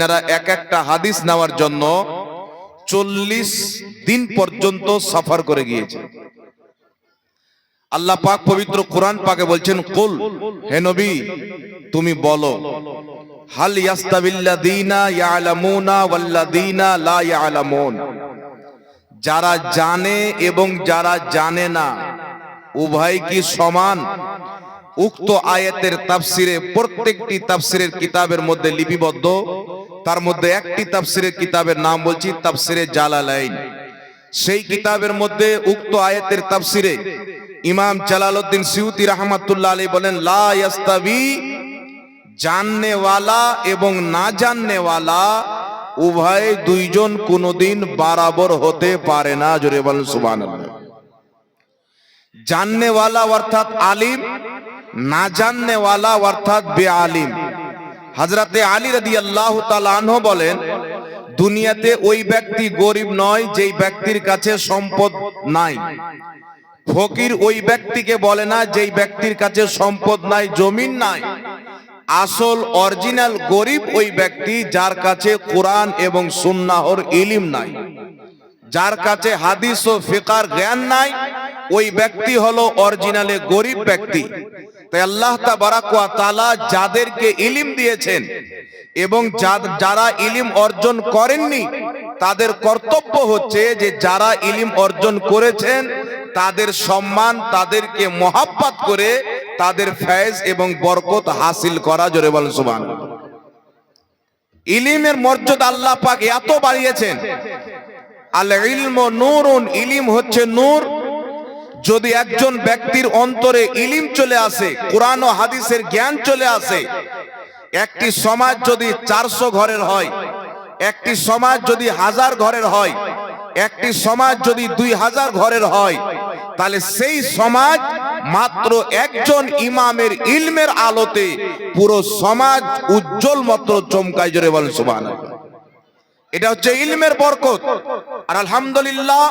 আপনারা এক একটা হাদিস নেওয়ার জন্য 40 দিন পর্যন্ত সফর করে গিয়েছে। আল্লাহ পাক পবিত্র কোরআন পাকে বলছেন, কুল, হে নবী তুমি বলো, হাল ইয়াস্তাবিল্লাযীনা ইয়ালামুনা ওয়াল্লাযীনা লা ইয়ালামুন, যারা জানে এবং যারা জানে না উভয় কি সমান? উক্ত আয়াতের তাফসিরে প্রত্যেকটি তাফসিরের কিতাবের মধ্যে লিপিবদ্ধ। তার মধ্যে একটি তাফসিরের কিতাবের নাম বলছি তাফসিরে জালালাইন। সেই কিতাবের মধ্যে উক্ত আয়াতের তাফসিরে ইমাম জালালউদ্দিন সিউতি রাহমাতুল্লাহ আলাইহি বলেন, লা ইয়াস্তাবি, জাননে ওয়ালা এবং না জাননে ওয়ালা উভয় দুইজন কোনদিন বরাবর হতে পারে না। জোরে বলেন সুবহানাল্লাহ। জাননে ওয়ালা অর্থাৎ আলিম, না জাননে ওয়ালা অর্থাৎ বেআলিম। হযরতে আলী রাদিয়াল্লাহু তাআলা আনহু বলেন, দুনিয়াতে ওই ব্যক্তি গরিব নয় যেই ব্যক্তির কাছে সম্পদ নাই। ফকির ওই ব্যক্তিকে বলে না যেই ব্যক্তির কাছে সম্পদ নাই, জমিন নাই। আসল অরিজিনাল গরিব ওই ব্যক্তি যার কাছে কোরআন এবং সুন্নাহর ইলম নাই, যার কাছে হাদিস ও ফিকহের জ্ঞান নাই, ওই ব্যক্তি হলো অরিজিনালে গরিব ব্যক্তি। তাই আল্লাহ তাবারাক ওয়া তাআলা যাদেরকে ইলম দিয়েছেন এবং যারা ইলম অর্জন করেননি তাদের কর্তব্য হচ্ছে যে যারা ইলম অর্জন করেছেন তাদের সম্মান, তাদেরকে মহব্বত করে তাদের ফয়েজ এবং বরকত হাসিল করা। জোরে বলেন সুবহানাল্লাহ। ইলমের মর্যাদা আল্লাহ পাক এত বাড়িয়েছেন। আল ইলমু নূরুন, ইলম হচ্ছে নূর। যদি একজন ব্যক্তির অন্তরে ইলম চলে আসে, কোরআন ও হাদিসের জ্ঞান চলে আসে, একটি সমাজ যদি 400 ঘরের হয়, একটি সমাজ যদি 1000 ঘরের হয়, একটি সমাজ যদি 2000 ঘরের হয়, তাহলে সেই সমাজ মাত্র একজন ইমামের ইলমের আলোতে পুরো সমাজ উজ্জ্বল মাত্র চমকায়। জোরে বলেন সুবহানাল্লাহ। এটা হচ্ছে ইলমের বরকত। আর আলহামদুলিল্লাহ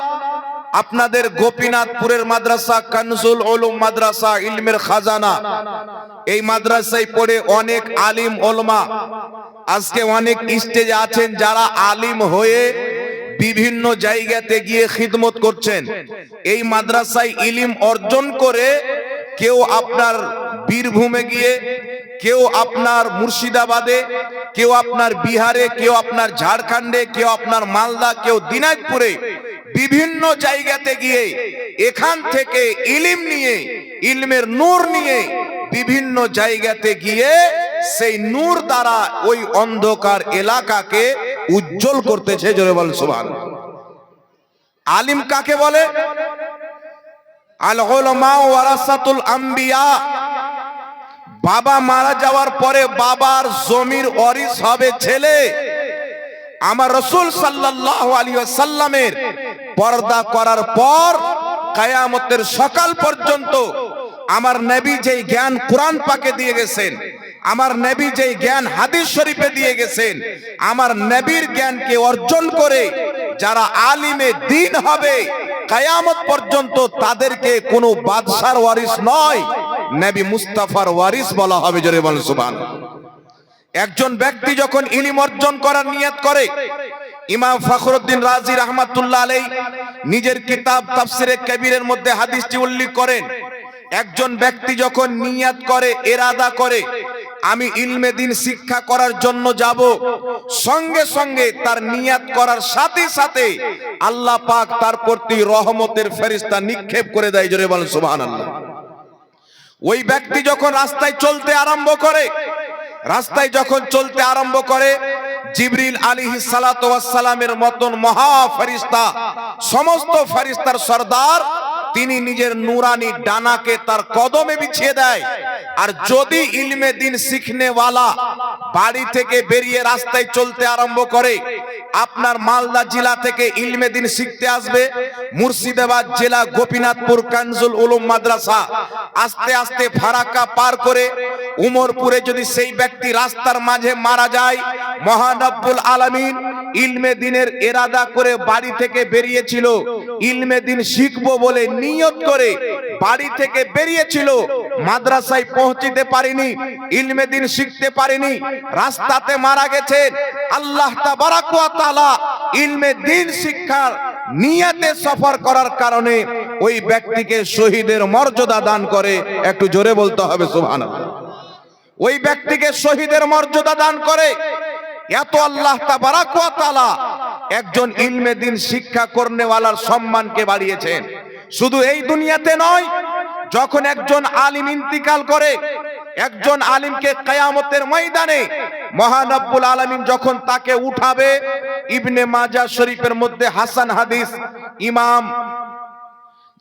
আপনাদের গোপীনাথপুরের মাদ্রাসা কানজুল উলুম মাদ্রাসা, ইলমের খাজানা, এই মাদ্রাসায় পড়ে অনেক আলিম ওলামা আজকে অনেক স্টেজে আছেন, যারা আলিম হয়ে বিভিন্ন জায়গাতে গিয়ে খিদমত করছেন। এই মাদ্রাসায় ইলম অর্জন করে কেউ আপনার বীরভূমে গিয়ে, কেউ আপনার মুর্শিদাবাদে, কেউ আপনার বিহারে, কেউ আপনার ঝাড়খণ্ডে, কেউ আপনার মালদা, কেউ দিনাজপুরে, বিভিন্ন জায়গাতে গিয়ে এখান থেকে ইলম নিয়ে, ইলমের নূর নিয়ে বিভিন্ন জায়গাতে গিয়ে সেই নূর দ্বারা ওই অন্ধকার এলাকাকে উজ্জ্বল করতেছে। জোরে বল সুবহানাল্লাহ। আলিম কাকে বলে? আল উলামা ওয়ারাসাতুল আম্বিয়া। বাবা মারা যাওয়ার পরে বাবার জমির ওয়ারিস হবে ছেলে। আমার রাসূল সাল্লাল্লাহু আলাইহি ওয়াসাল্লামের পর্দা করার পর কিয়ামতের সকাল পর্যন্ত আমার নবী যেই জ্ঞান কোরআন পাকে দিয়ে গেছেন, আমার নবী যেই জ্ঞান হাদিস শরীফে দিয়ে গেছেন, আমার নবীর জ্ঞানকে অর্জন করে যারা আলিমে দ্বীন হবে কিয়ামত পর্যন্ত তাদেরকে কোনো বাদশার ওয়ারিস নয়, নবী মুস্তাফার ওয়ারিস বলা হবে। জোরে বলেন সুবহানাল্লাহ। একজন ব্যক্তি যখন ইলম অর্জন করার নিয়ত করে, ইমাম ফখরুদ্দিন রাজি রাহমাতুল্লাহ আলাইহি নিজের কিতাব তাফসিরে কবিরের মধ্যে হাদিসটি উল্লেখ করেন, একজন ব্যক্তি যখন নিয়ত করে, ইরাদা করে আমি ইলমে দ্বীন শিক্ষা করার জন্য যাব, সঙ্গে সঙ্গে তার নিয়ত করার সাথে সাথে আল্লাহ পাক তার প্রতি রহমতের ফেরেশতা নিক্ষেপ করে দেয়। জোরে বলেন সুবহানাল্লাহ। ওই ব্যক্তি যখন রাস্তায় চলতে আরম্ভ করে, রাস্তায় যখন চলতে আরম্ভ করে, জিবরিল আলাইহিস সালাতু ওয়াস সালামের মতন মহা ফেরেশতা, সমস্ত ফেরেশতার সরদার, তিনি নিজের নূরানি ডানাকে তার কদমে বিছিয়ে দেয়। আর যদি ইলমে দ্বীন শিখনে ওয়ালা বাড়ি থেকে বেরিয়ে রাস্তায় চলতে আরম্ভ করে, আপনার মালদা জেলা থেকে ইলমে দ্বীন শিখতে আসবে, মুর্শিদাবাদ জেলা গোপীনাথপুর কানজুল উলুম মাদ্রাসা, আস্তে আস্তে ফারাক্কা পার করে উমরপুরে যদি সেই ব্যক্তি রাস্তার মাঝে মারা যায়, মহান রব্বুল আলামিন ইলমে দ্বীনের ইরাদা করে বাড়ি থেকে বেরিয়েছিল, ইলমে দ্বীন শিখবো বলে নিয়ত করে বাড়ি থেকে বেরিয়েছিল, মাদ্রাসায় পৌঁছিতে পারেনি, ইলমে দিন শিখতে পারেনি, রাস্তাতে মারা গেছেন, আল্লাহ তাবারাক ওয়া তাআলা ইলমে দিন শিক্ষার নিয়তে সফর করার কারণে ওই ব্যক্তিকে শহীদের মর্যাদা দান করে। একটু জোরে বলতে হবে সুবহানাল্লাহ। ওই ব্যক্তিকে শহীদের মর্যাদা দান করে। এত আল্লাহ তাবারাক ওয়া তাআলা একজন ইলমে দিন শিক্ষা করনেওয়ালার সম্মানকে বাড়িয়েছেন। শুধু এই দুনিয়াতে নয়, যখন একজন আলিম ইন্তিকাল করে, একজন আলিমকে কিয়ামতের ময়দানে মহান রব্বুল আলামিন যখন তাকে উঠাবে, ইবনে মাজাহ শরীফের মধ্যে হাসান হাদিস, ইমাম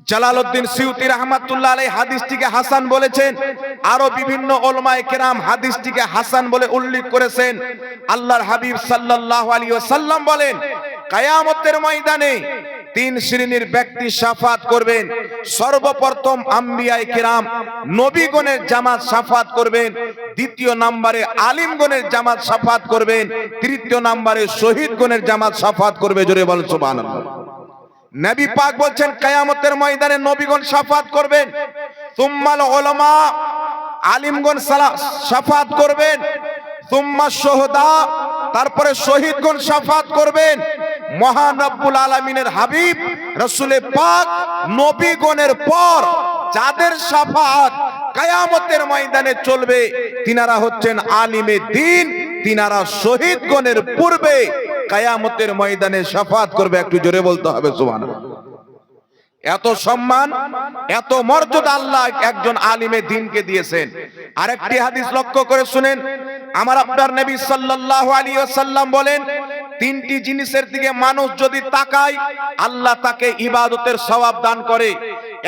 জালালউদ্দিন সিউতি রাহমাতুল্লাহ আলাইহি হাদিসটিকে হাসান বলেছেন, আরো বিভিন্ন উলামায়ে কেরাম হাদিসটিকে হাসান বলে উল্লেখ করেছেন। আল্লাহর হাবিব সাল্লাল্লাহু আলাইহি ওয়াসাল্লাম বলেন, কিয়ামতের ময়দানে তিন শ্রেণীর ব্যক্তি শাফাত করবেন। সর্বপ্রথম আম্বিয়ায়ে কেরাম নবীগণের জামাত শাফাত করবেন, দ্বিতীয় নম্বরে আলিমগণের জামাত শাফাত করবেন, তৃতীয় নম্বরে শহীদগণের জামাত শাফাত করবে। জোরে বল সুবহানাল্লাহ। নবী পাক বলছেন কিয়ামতের ময়দানে নবীগণ শাফাত করবেন, সুম্মাল উলামা, আলিমগণ শাফাত করবেন, সুম্মা শুহাদা, তারপরে শহীদগণ শাফাত করবেন। মহান রব্বুল আলামিনের হাবিব রাসূলে পাক নবীগণের পর যাদের শাফাত কিয়ামতের ময়দানে চলবে, তিনারা হচ্ছেন আলিমে দ্বীন, তিনারা শহীদগণের পূর্বে কিয়ামতের ময়দানে শাফাত করবে। একটু জোরে বলতে হবে সুবহানাল্লাহ। এত সম্মান, এত মর্যাদা আল্লাহ একজন আলিমে দ্বীনকে দিয়েছেন। আরেকটি হাদিস লক্ষ্য করে শুনেন, আমার আপনার নবী সাল্লাল্লাহু আলাইহি ওয়াসাল্লাম বলেন, তিনটি জিনিসের দিকে মানুষ যদি তাকায়, আল্লাহ তাকে ইবাদতের সওয়াব দান করে।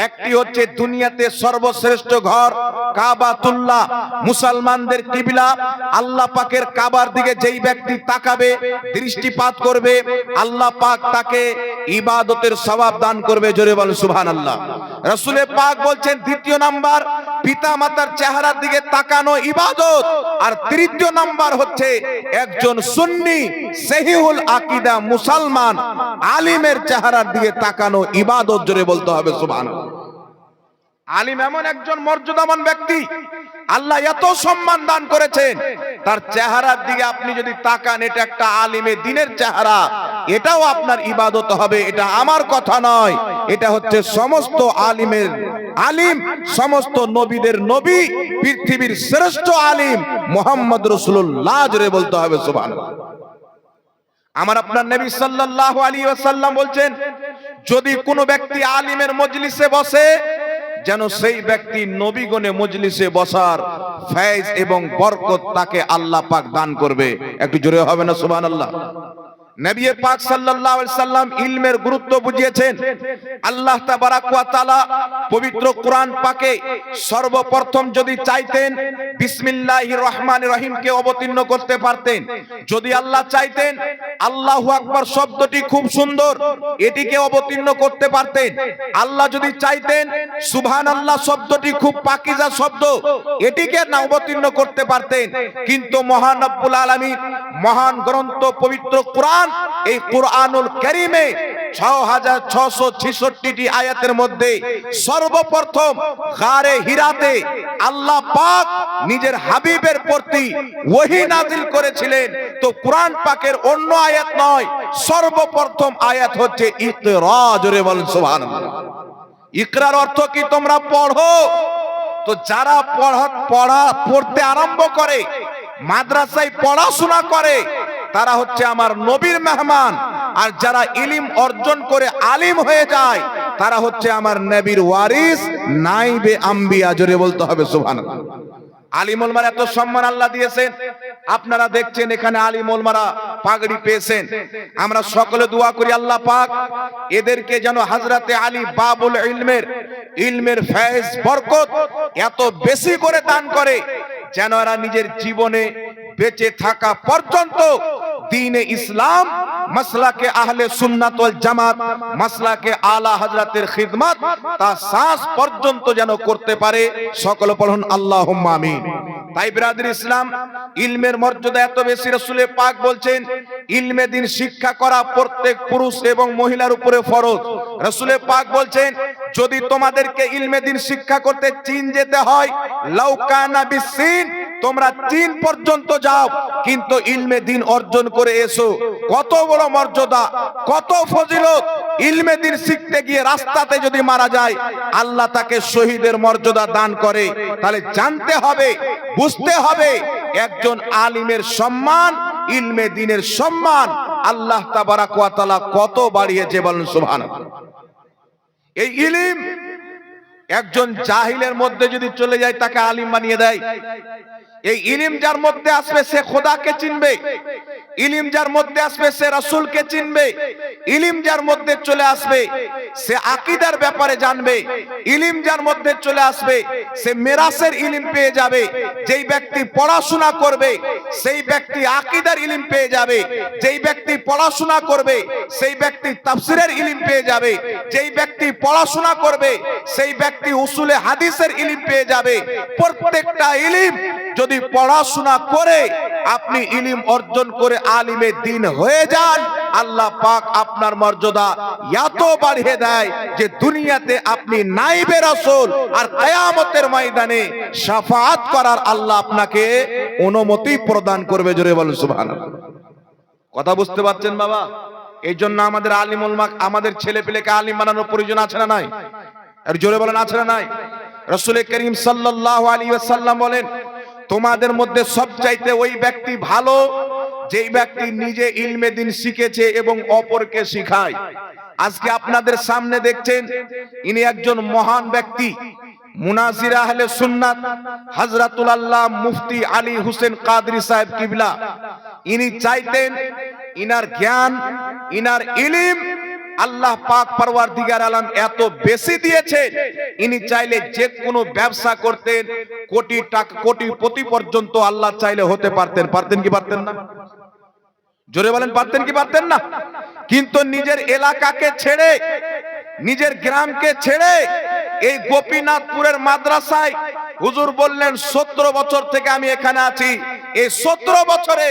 একটি হচ্ছে দুনিয়াতে সর্বশ্রেষ্ঠ ঘর কাবাতুল্লাহ, মুসলমানদের কিবলা, আল্লাহ পাকের কাবার দিকে যেই ব্যক্তি তাকাবে, দৃষ্টিপাত করবে, আল্লাহ পাক তাকে ইবাদতের সওয়াব দান করবে। জোরে বলেন সুবহানাল্লাহ। রাসূলে পাক বলছেন, দ্বিতীয় নাম্বার পিতা মাতার চেহারার দিকে তাকানো ইবাদত, আর তৃতীয় নাম্বার হচ্ছে একজন সুন্নি সহিহুল আকীদা মুসলমান আলিমের চেহারার দিকে তাকানো ইবাদত। জোরে বলতে হবে সুবহানাল্লাহ। আলিম এমন একজন মর্যাদাবান ব্যক্তি, আল্লাহ এত সম্মান দান করেছেন, তার চেহারার দিকে আপনি যদি তাকান, এটা একটা আলিমে দ্বীনের চেহারা, এটাও আপনার ইবাদত হবে। এটা আমার কথা নয়, এটা হচ্ছে সমস্ত আলিমের আলিম, সমস্ত নবীদের নবী, পৃথিবীর শ্রেষ্ঠ আলিম মুহাম্মদ রাসূলুল্লাহ। জোরে বলতে হবে সুবহানাল্লাহ। আমার আপনার নবী সাল্লাল্লাহু আলাইহি ওয়াসাল্লাম বলছেন, যদি কোনো ব্যক্তি আলিমের মজলিসে বসে, যেন সেই ব্যক্তি নবীগণে মজলিসে বসার ফয়েজ এবং বরকত তাকে আল্লাহ পাক দান করবে। একটু জোরে হবে না সুবহানাল্লাহ। নবী পাক সাল্লাল্লাহু আলাইহি সাল্লাম ইলমের গুরুত্ব বুঝিয়েছেন। আল্লাহ তাবারাক ওয়া তাআলা পবিত্র কোরআন পাকে সর্বপ্রথম যদি চাইতেন বিসমিল্লাহির রহমানির রহিমকে অবতীর্ণ করতে পারতেন। যদি আল্লাহ চাইতেন আল্লাহু আকবার শব্দটি খুব সুন্দর, এটিকে অবতীর্ণ করতে পারতেন। আল্লাহ যদি চাইতেন সুবহানাল্লাহ শব্দটি খুব পাকিজা শব্দ, এটিকে না অবতীর্ণ করতে পারতেন। কিন্তু মহান রব্বুল আলামিন মহান গ্রন্থ পবিত্র কোরআন, এই কোরআনুল কারীমে 6666টি আয়াতের মধ্যে সর্বপ্রথম গারে হিরাতে আল্লাহ পাক নিজের হাবিবের প্রতি ওহী নাযিল করেছিলেন। তো কোরআন পাকের অন্য আয়াত নয়, সর্বপ্রথম আয়াত হচ্ছে ইকরা। জোরে বলেন সুবহানাল্লাহ। ইকরার অর্থ কি? তোমরা পড়ো। তো যারা পড়তে আরম্ভ করে, মাদ্রাসায় পড়াশোনা করে, তারা হচ্ছে আমার নবীর মেহমান। আর যারা ইলম অর্জন করে আলিম হয়ে যায়, তারা হচ্ছে আমার নবীর ওয়ারিস, নাইবে আম্বিয়া। জোরে বলতে হবে সুবহানাল্লাহ। আলিম ওলামার এত সম্মান আল্লাহ দিয়েছেন। আপনারা দেখছেন এখানে আলিম ওলামারা পাগড়ি পেয়েছেন। আমরা সকলে দোয়া করি আল্লাহ পাক এদেরকে যেন হযরতে আলী বাবুল ইলমের ফয়েজ বরকত এত বেশি করে দান করে, যেন এরা নিজের জীবনে বেঁচে থাকা পর্যন্ত দ্বীনে ইসলাম, মাসলাকে আহলে সুন্নাত ওয়াল জামাত, মাসলাকে আলা হযরতের খিদমত তা শ্বাস পর্যন্ত যেন করতে পারে। সকলে পড়ুন আল্লাহুম্মা আমিন। তাই বিরাদর ইসলাম, ইলমের মর্যাদা এত বেশি, রাসূল পাক বলছেন ইলমে দিন শিক্ষা করা প্রত্যেক পুরুষ এবং মহিলার উপরে ফরজ। রাসূল পাক বলছেন যদি তোমাদেরকে ইলমে দিন শিক্ষা করতে চীন যেতে হয়, লাউ কানা বিসিন, তোমরা চীন পর্যন্ত যাও, কিন্তু ইলমে দিন অর্জন করে এসো। কত বড় মর্যাদা, কত ফজিলত! ইলমে দিন শিখতে গিয়ে রাস্তাতে যদি মারা যায়, আল্লাহ তাকে শহীদের মর্যাদা দান করে। তাহলে জানতে হবে, বুঝতে হবে, একজন আলিমের সম্মান, ইলমে দিনের সম্মান আল্লাহ তাবারাক ওয়া তাআলা কত বাড়িয়েছে, বলেন সুবহানাল্লাহ। এই ইলম একজন জাহিলের মধ্যে যদি চলে যায়, তাকে আলিম বানিয়ে দেয়। এই ইলম যার মধ্যে আসবে সে খোদাকে চিনবে, ইলম যার মধ্যে আসবে সে রাসূলকে চিনবে, ইলম যার মধ্যে চলে আসবে সে আকীদার ব্যাপারে জানবে, ইলম যার মধ্যে চলে আসবে সে মিরাসের ইলম পেয়ে যাবে। যেই ব্যক্তি পড়াশোনা করবে সেই ব্যক্তি আকীদার ইলম পেয়ে যাবে, যেই ব্যক্তি পড়াশোনা করবে সেই ব্যক্তি তাফসীরের ইলম পেয়ে যাবে, যেই ব্যক্তি পড়াশোনা করবে সেই ব্যক্তি উসুলে হাদিসের ইলম পেয়ে যাবে। প্রত্যেকটা ইলম যদি পড়াশোনা করে আপনি ইলম অর্জন করে আলিমে দ্বীন হয়ে যান, আল্লাহ পাক আপনার মর্যাদা এত বাড়িয়ে দেয় যে দুনিয়াতে আপনি নাইবে রাসূল আর কিয়ামতের ময়দানে শাফাআত করার আল্লাহ আপনাকে অনুমতি প্রদান করবে। জোরে বলুন সুবহানাল্লাহ। কথা বুঝতে পারছেন বাবা? এই জন্য আমাদের আলিম উলামা, আমাদের ছেলে পেলেকে আলিম বানানোর প্রয়োজন আছে না নাই? আর জোরে বলেন আছে না নাই? রাসূল করিম সাল্লাল্লাহু আলাইহি ওয়াসাল্লাম বলেন তোমাদের মধ্যে সবচাইতে ওই ব্যক্তি ভালো যেই ব্যক্তি নিজে ইলমে দিন শিখেছে এবং অপরকে শিখায়। আজকে আপনাদের সামনে দেখছেন ইনি একজন মহান ব্যক্তি, মুনাজির আহলে সুন্নাত হযরতুল আল্লাহ মুফতি আলী হোসেন কাদরী সাহেব কিবলা। ইনি চাইতেন ইনার জ্ঞান, ইনার ইলম আল্লাহ পাক পরওয়ারদিগার আলম এত বেশি দিয়েছে, ইনি চাইলে যে কোনো ব্যবসা করতেন, কোটি টাকা, কোটিপতি পর্যন্ত আল্লাহ চাইলে হতে পারতেন। পারতেন কি পারতেন না? জোরে বলেন, পারতেন কি পারতেন না? কিন্তু নিজের এলাকাকে ছেড়ে, নিজের গ্রামকে ছেড়ে এই গোপীনাথপুরের মাদ্রাসায় হুজুর বললেন 17 বছর থেকে আমি এখানে আছি, এই 17 বছরে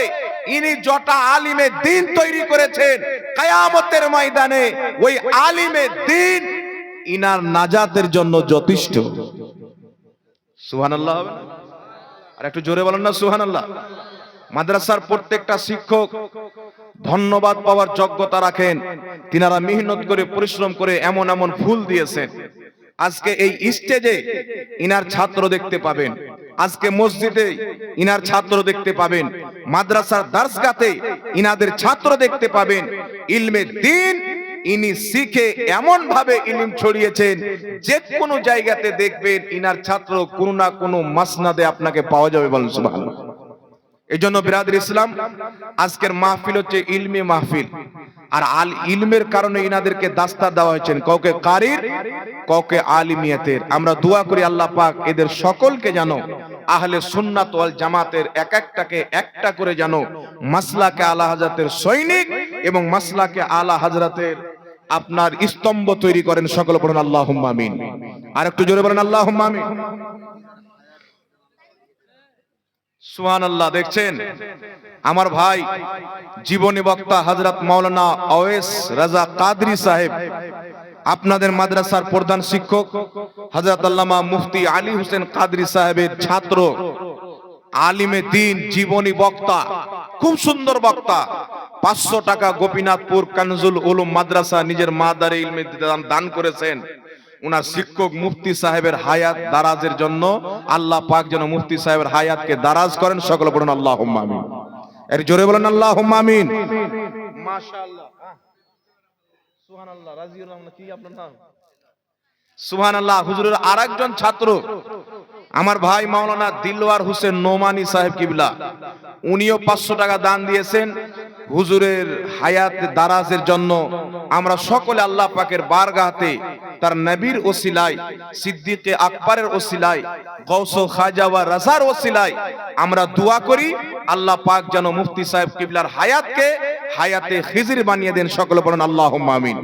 ইনি যটা আলিমে দ্বীন তৈরি করেছেন, কিয়ামতের ময়দানে ওই আলিমে দ্বীন ইনার নাজাতের জন্য যথেষ্ট। সুবহানাল্লাহ হবে না? আর একটু জোরে বলেন না সুবহানাল্লাহ। মাদ্রাসার প্রত্যেকটা শিক্ষক ধন্যবাদ পাওয়ার যোগ্যতা রাখেন, তিনারা মেহনত করে পরিশ্রম করে এমন এমন ফুল দিয়েছেন। আজকে এই স্টেজে ইনার ছাত্র দেখতে পাবেন, আজকে মসজিদে ইনার ছাত্র দেখতে পাবেন, মাদ্রাসার দারসগাতে ইনাদের ছাত্র দেখতে পাবেন। ইলমে দ্বীন ইনি শিখে এমন ভাবে ইলম ছড়িয়েছেন, যে কোনো জায়গাতে দেখবেন ইনার ছাত্র কোনো না কোনো মাসনাদে আপনাকে পাওয়া যাবে। বলেন সুবহানাল্লাহ। এই জন্য বিরাদর ইসলাম, আজকের মাহফিল হচ্ছে ইলমি মাহফিল, আর আল ইলমের কারণে ইনাদেরকে দাস্তা দেওয়া হয়েছে, কাউকে কারির, কাউকে আলিমিয়াতের। আমরা দোয়া করি আল্লাহ পাক এদের সকলকে যেন আহলে সুন্নাত ওয়াল জামাতের এক একটাকে একটা করে যেন মাসলাকে আলা হযরতের সৈনিক এবং মাসলাকে আলা হযরতের আপনার স্তম্ভ তৈরি করেন। সকল পড়ুন আল্লাহুম্মা আমিন। আর একটু জোরে বলেন আল্লাহুম্মা আমিন। সুবহানাল্লাহ। দেখছেন আমার ভাই জীবনী বক্তা হযরত মাওলানা আওয়েস রাজা কাদরী সাহেব, আপনাদের মাদ্রাসার প্রধান শিক্ষক হযরত আল্লামা মুফতি আলী হোসেন কাদরী সাহেবের ছাত্র, আলিমে দ্বীন, জীবনী বক্তা, খুব সুন্দর বক্তা। 500 টাকা গোপীনাথপুর কানজুল উলুম মাদ্রাসা নিজের মাদারে ইলমে দান করেছেন। উনার শিক্ষক মুফতি সাহেবের হায়াত দারাজের জন্য আল্লাহ পাক যেন মুফতি সাহেবের হায়াতকে দারাজ করেন। সকলে বলুন আল্লাহুম্মা আমিন। এর জোরে বলেন আল্লাহুম্মা আমিন। মাশাআল্লাহ, সুবহানাল্লাহ। রাজিউর রহমান, কি আপনার নাম? সুবহানাল্লাহ। হুজুরের আরেকজন ছাত্র আমার ভাই মাওলানা দিলওয়ার হোসেন নোমানী সাহেব কিবলা, উনিও 500 টাকা দান দিয়েছেন হুজুরের হায়াত দারাজের জন্য। আমরা সকলে আল্লাহ পাকের বারগাহতে তার নবীর ওসিলায়, সিদ্দিকে আকবরের ওসিলায়, গৌস খাজা ওয়া রাজার ওসিলায় আমরা দোয়া করি আল্লাহ পাক যেন মুফতি সাহেব কিবলার হায়াতকে হায়াতে খিজির বানিয়ে দেন। সকলে বলেন আল্লাহুম্মা আমিন।